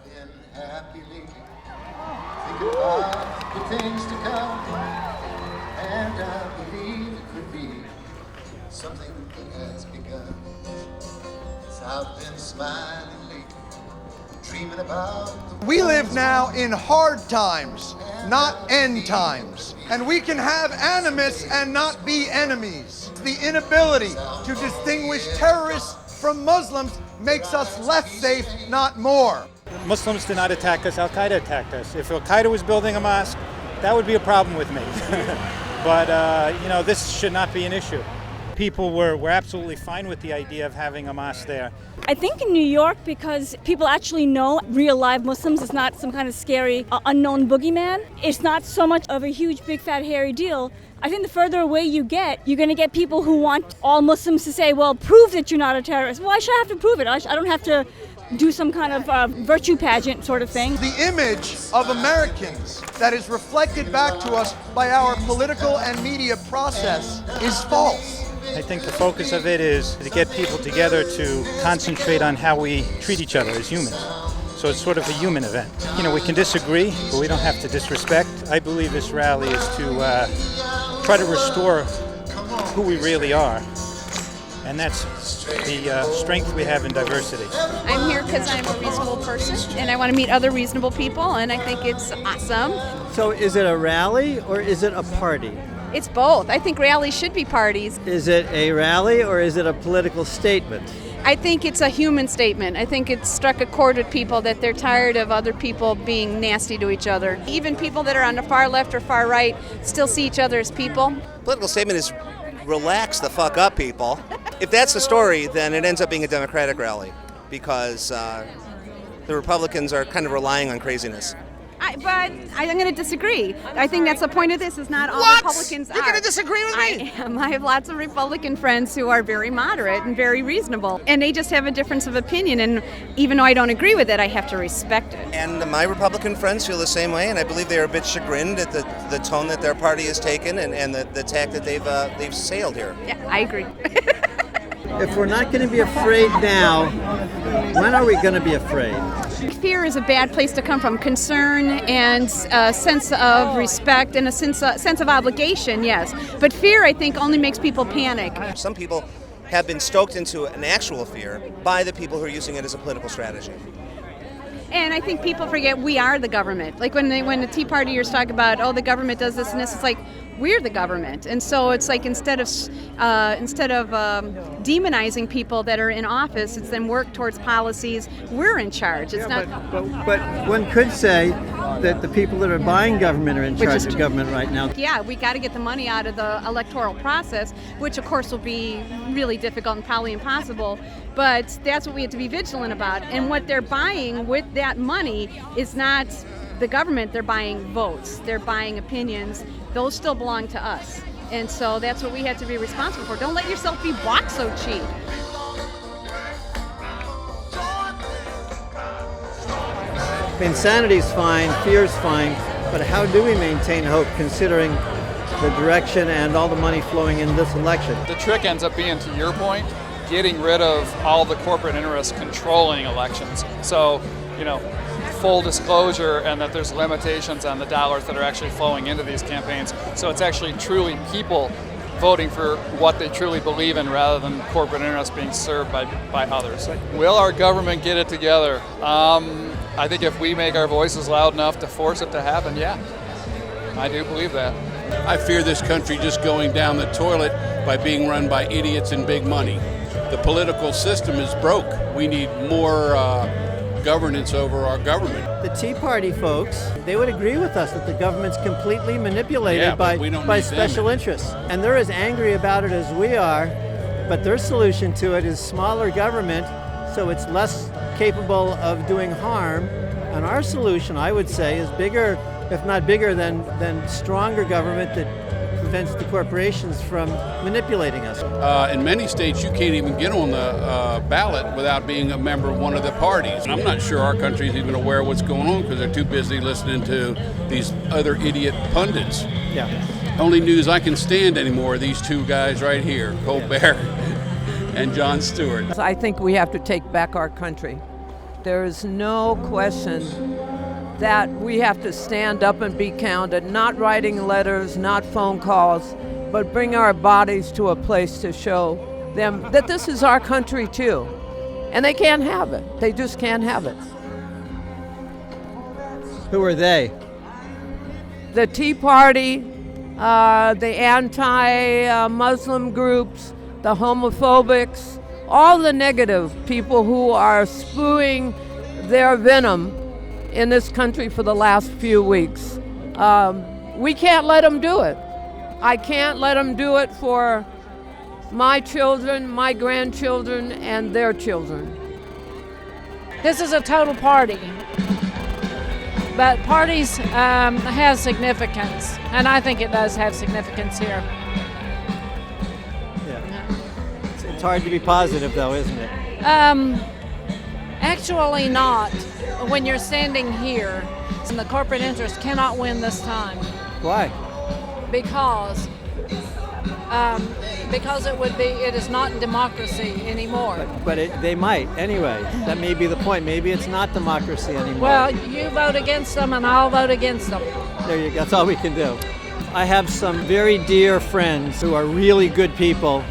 I've been happy lately, thinking about the things to come, and I believe it could be something that has begun. As I've been smiling lately, dreaming about the We live now in hard times, not end times. And we can have animus and not be enemies. The inability to distinguish terrorists from Muslims makes us less safe, not more. Muslims did not attack us, Al-Qaeda attacked us. If Al-Qaeda was building a mosque, that would be a problem with me. But, this should not be an issue. People were absolutely fine with the idea of having a mosque there. I think in New York, because people actually know real live Muslims, it's not some kind of scary unknown boogeyman. It's not so much of a huge, big, fat, hairy deal. I think the further away you get, you're going to get people who want all Muslims to say, well, prove that you're not a terrorist. Why should I have to prove it? I don't have to do some kind of virtue pageant sort of thing. The image of Americans that is reflected back to us by our political and media process is false. I think the focus of it is to get people together to concentrate on how we treat each other as humans. So it's sort of a human event. We can disagree, but we don't have to disrespect. I believe this rally is to try to restore who we really are. And that's the strength we have in diversity. I'm here because I'm a reasonable person and I want to meet other reasonable people, and I think it's awesome. So is it a rally or is it a party? It's both. I think rallies should be parties. Is it a rally or is it a political statement? I think it's a human statement. I think it's struck a chord with people that they're tired of other people being nasty to each other. Even people that are on the far left or far right still see each other as people. Political statement is relax the fuck up, people. If that's the story, then it ends up being a Democratic rally because the Republicans are kind of relying on craziness. But I'm going to disagree. I think that's the point of this, is not all Republicans are. You're going to disagree with me? I am. I have lots of Republican friends who are very moderate and very reasonable. And they just have a difference of opinion. And even though I don't agree with it, I have to respect it. And my Republican friends feel the same way, and I believe they are a bit chagrined at the tone that their party has taken and the tack that they've sailed here. Yeah, I agree. If we're not going to be afraid now, when are we going to be afraid? Fear is a bad place to come from. Concern and a sense of respect and a sense of obligation, yes. But fear, I think, only makes people panic. Some people have been stoked into an actual fear by the people who are using it as a political strategy. And I think people forget we are the government. Like when the Tea Partiers talk about, oh, the government does this and this, it's like, we're the government. And so it's like instead of demonizing people that are in office, it's then work towards policies. We're in charge. It's not. But one could say that the people that are buying government are in charge of government right now. Yeah, we got to get the money out of the electoral process, which of course will be really difficult and probably impossible. But that's what we have to be vigilant about. And what they're buying with that money is not the government. They're buying votes. They're buying opinions. Those still belong to us. And so that's what we have to be responsible for. Don't let yourself be bought so cheap. Insanity's fine, fear's fine, but how do we maintain hope considering the direction and all the money flowing in this election? The trick ends up being, to your point, getting rid of all the corporate interests controlling elections. So, full disclosure and that there's limitations on the dollars that are actually flowing into these campaigns. So it's actually truly people voting for what they truly believe in rather than corporate interests being served by others. Will our government get it together? I think if we make our voices loud enough to force it to happen, yeah, I do believe that. I fear this country just going down the toilet by being run by idiots and big money. The political system is broke. We need more governance over our government. The Tea Party folks, they would agree with us that the government's completely manipulated by special interests. And they're as angry about it as we are, but their solution to it is smaller government, so it's less capable of doing harm. And our solution, I would say, is bigger, if not bigger than stronger government that prevents the corporations from manipulating us. In many states, you can't even get on the ballot without being a member of one of the parties. And I'm not sure our country is even aware of what's going on because they're too busy listening to these other idiot pundits. Yeah. Only news I can stand anymore are these two guys right here, Colbert and Jon Stewart. I think we have to take back our country. There is no question that we have to stand up and be counted, not writing letters, not phone calls, but bring our bodies to a place to show them that this is our country too. And they can't have it. They just can't have it. Who are they? The Tea Party, the anti-Muslim groups, the homophobics, all the negative people who are spewing their venom in this country for the last few weeks. We can't let them do it. I can't let them do it for my children, my grandchildren, and their children. This is a total party. But parties have significance, and I think it does have significance here. Yeah. It's hard to be positive, though, isn't it? Actually not. When you're standing here, and the corporate interest cannot win this time. Why? Because it is not democracy anymore. But they might anyway. That may be the point. Maybe it's not democracy anymore. Well, you vote against them and I'll vote against them. There you go. That's all we can do. I have some very dear friends who are really good people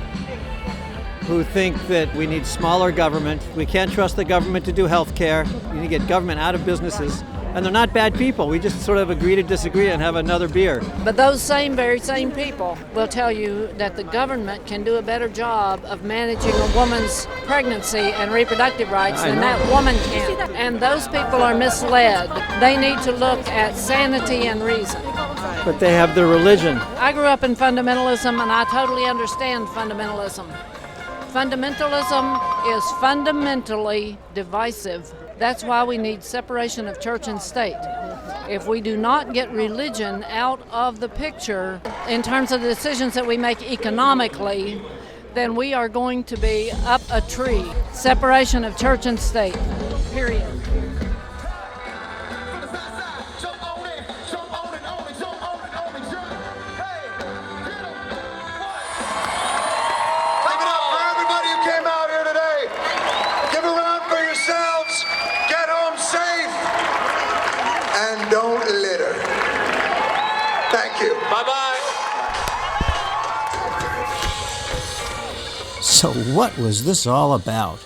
who think that we need smaller government. We can't trust the government to do health care. We need to get government out of businesses. And they're not bad people. We just sort of agree to disagree and have another beer. But those very same people will tell you that the government can do a better job of managing a woman's pregnancy and reproductive rights than that woman can. And those people are misled. They need to look at sanity and reason. But they have their religion. I grew up in fundamentalism, and I totally understand fundamentalism. Fundamentalism is fundamentally divisive. That's why we need separation of church and state. If we do not get religion out of the picture in terms of the decisions that we make economically, then we are going to be up a tree. Separation of church and state, period. Don't litter. Thank you. Bye-bye. So what was this all about?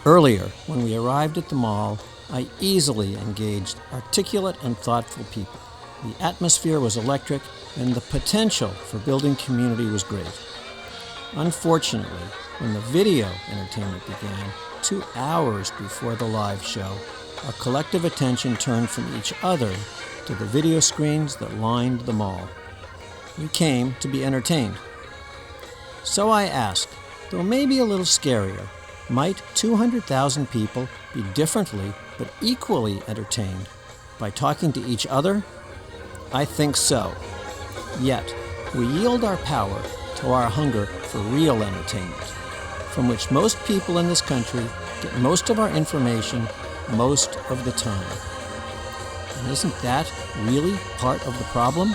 Earlier, when we arrived at the mall, I easily engaged articulate and thoughtful people. The atmosphere was electric, and the potential for building community was great. Unfortunately, when the video entertainment began, 2 hours before the live show, our collective attention turned from each other to the video screens that lined the mall. We came to be entertained. So I asked, though maybe a little scarier, might 200,000 people be differently but equally entertained by talking to each other? I think so. Yet, we yield our power to our hunger for real entertainment, from which most people in this country get most of our information most of the time. And isn't that really part of the problem?